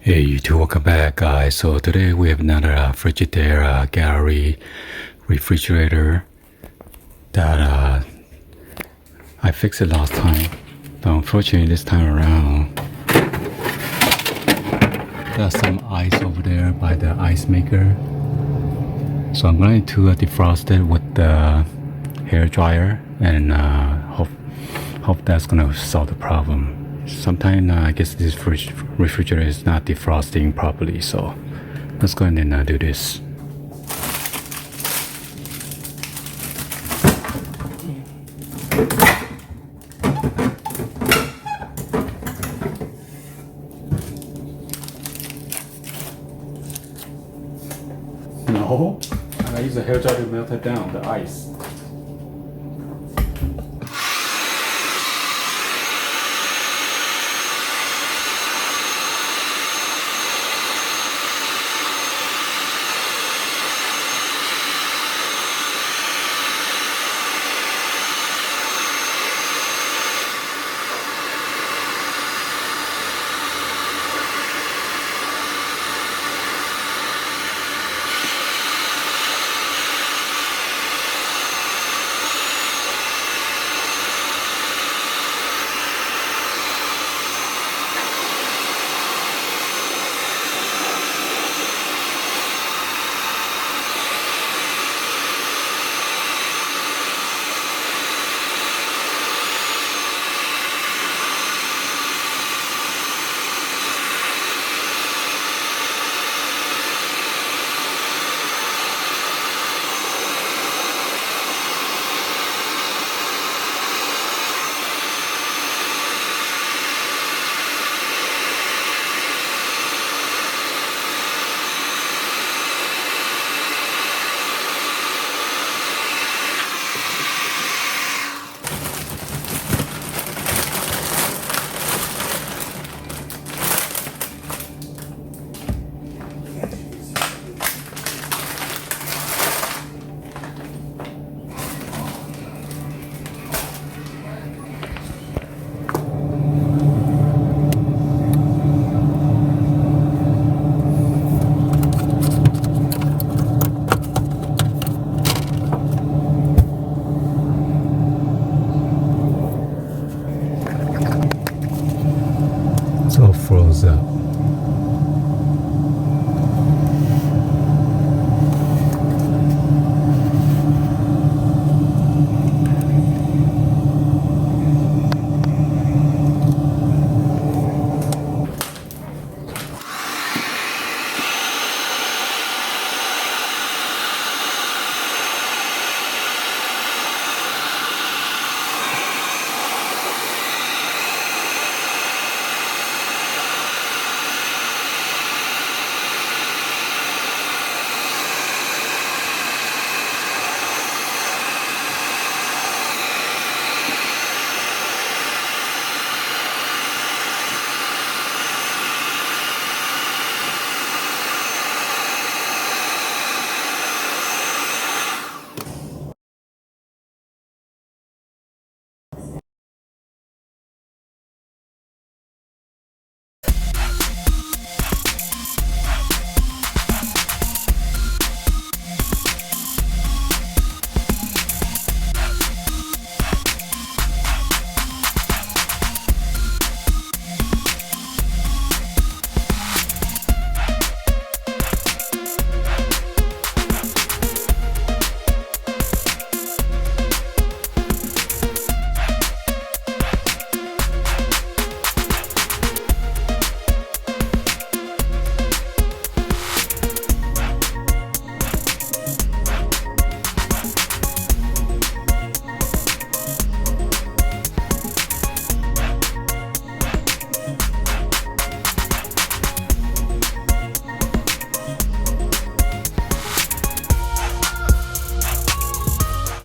Hey YouTube, welcome back guys. So today we have another Frigidaire gallery refrigerator that I fixed it last time. But unfortunately this time around there's some ice over there by the ice maker. So I'm going to defrost it with the hair dryer and hope that's gonna solve the problem. Sometimes I guess this refrigerator is not defrosting properly, so let's go ahead and do this. No, I use a hair dryer to melt it down, the ice.